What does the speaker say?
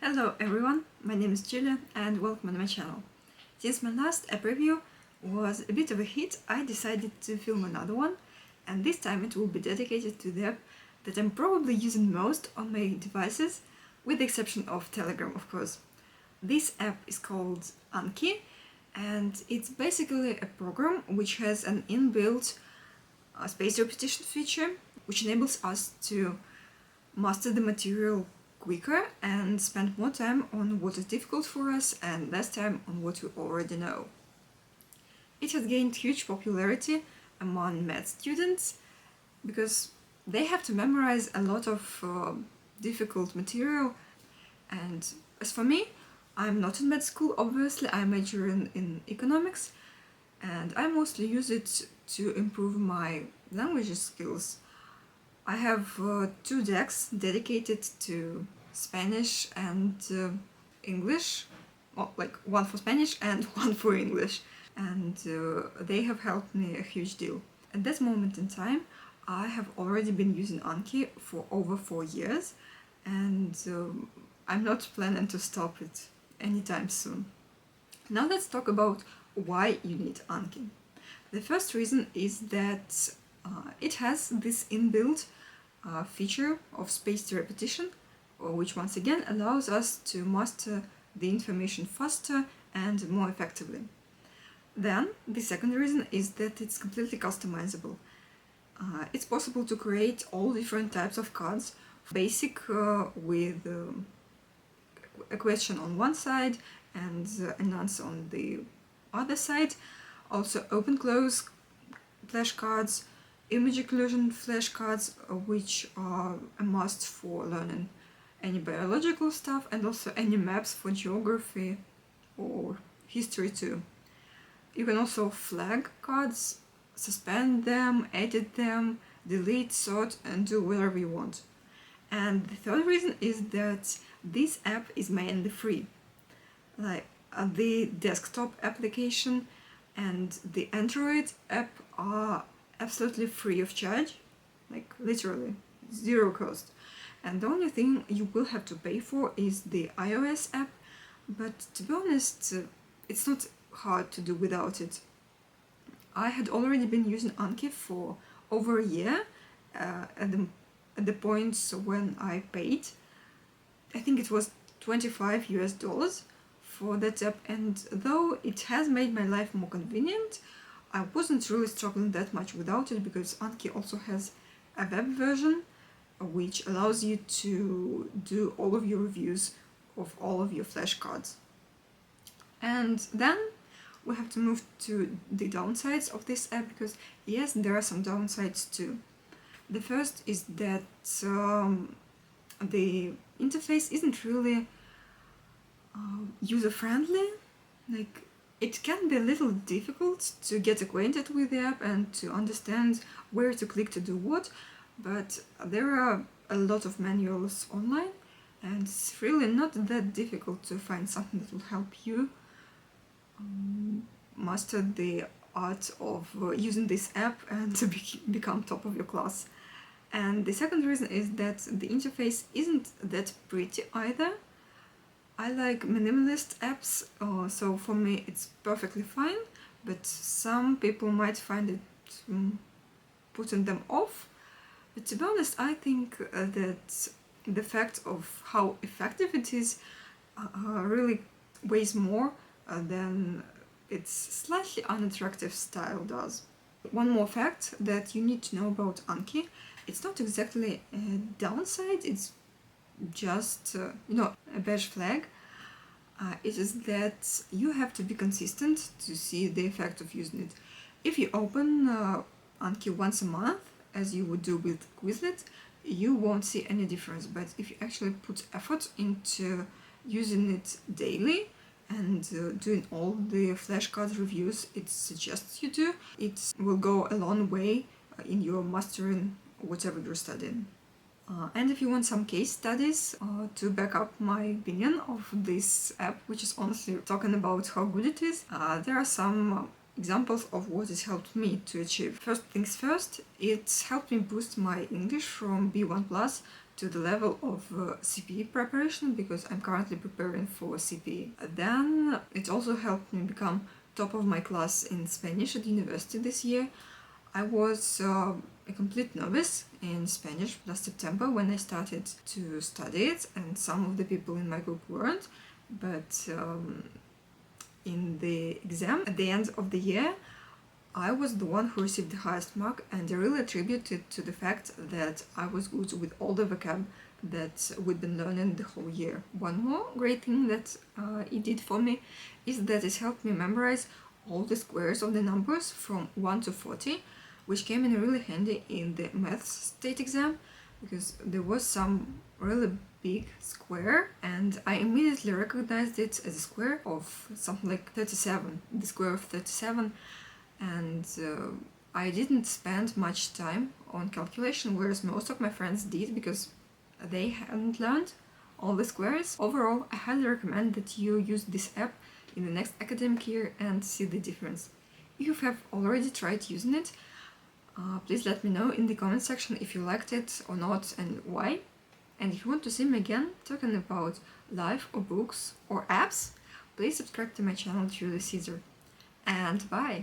Hello everyone, my name is Julia and welcome to my channel. Since my last app review was a bit of a hit, I decided to film another one, and this time it will be dedicated to the app that I'm probably using most on my devices, with the exception of Telegram, of course. This app is called ANKI, and it's basically a program which has an inbuilt spaced repetition feature, which enables us to master the material quicker and spend more time on what is difficult for us and less time on what we already know. It has gained huge popularity among math students because they have to memorize a lot of difficult material, and as for me, I'm not in med school, obviously. I major in economics, and I mostly use it to improve my language skills. I have two decks dedicated to Spanish and English, well, like one for Spanish and one for English, and they have helped me a huge deal. At that moment in time, I have already been using ANKI for over 4 years, and I'm not planning to stop it anytime soon. Now let's talk about why you need ANKI. The first reason is that it has this inbuilt feature of spaced repetition, which once again allows us to master the information faster and more effectively. Then, the second reason is that it's completely customizable. It's possible to create all different types of cards, basic with a question on one side and an answer on the other side, also open-close flashcards, image occlusion flashcards, which are a must for learning any biological stuff, and also any maps for geography or history too. You can also flag cards, suspend them, edit them, delete, sort, and do whatever you want. And the third reason is that this app is mainly free. Like the desktop application and the Android app are absolutely free of charge, like literally zero cost. And the only thing you will have to pay for is the iOS app, but to be honest, it's not hard to do without it. I had already been using ANKI for over a year at the point when I paid, I think it was $25 for that app, and though it has made my life more convenient, I wasn't really struggling that much without it, because ANKI also has a web version which allows you to do all of your reviews of all of your flashcards. And then we have to move to the downsides of this app, because yes, there are some downsides too. The first is that the interface isn't really user-friendly. Like, it can be a little difficult to get acquainted with the app and to understand where to click to do what, but there are a lot of manuals online, and it's really not that difficult to find something that will help you master the art of using this app and to become top of your class. And the second reason is that the interface isn't that pretty either. I like minimalist apps, so for me it's perfectly fine, but some people might find it putting them off. But to be honest, I think that the fact of how effective it is really weighs more than its slightly unattractive style does. One more fact that you need to know about ANKI: it's not exactly a downside, it's just a beige flag. It is that you have to be consistent to see the effect of using it. If you open ANKI once a month, as you would do with Quizlet, you won't see any difference. But if you actually put effort into using it daily and doing all the flashcard reviews it suggests you do, it will go a long way in your mastering whatever you're studying. And if you want some case studies to back up my opinion of this app, which is honestly talking about how good it is, there are some examples of what it helped me to achieve. First things first, it helped me boost my English from B1+ to the level of CPE preparation, because I'm currently preparing for CPE. Then it also helped me become top of my class in Spanish at university this year. I was a complete novice in Spanish last September when I started to study it, and some of the people in my group weren't, but in the exam at the end of the year, I was the one who received the highest mark, and I really attribute it to the fact that I was good with all the vocab that we'd been learning the whole year. One more great thing that it did for me is that it helped me memorize all the squares of the numbers from 1 to 40, which came in really handy in the maths state exam, because there was some really big square and I immediately recognized it as a square of something like 37, the square of 37. And I didn't spend much time on calculation, whereas most of my friends did, because they hadn't learned all the squares. Overall, I highly recommend that you use this app in the next academic year and see the difference. If you have already tried using it, please let me know in the comment section if you liked it or not and why. And if you want to see me again talking about life or books or apps, please subscribe to my channel, Julie Caesar. And bye!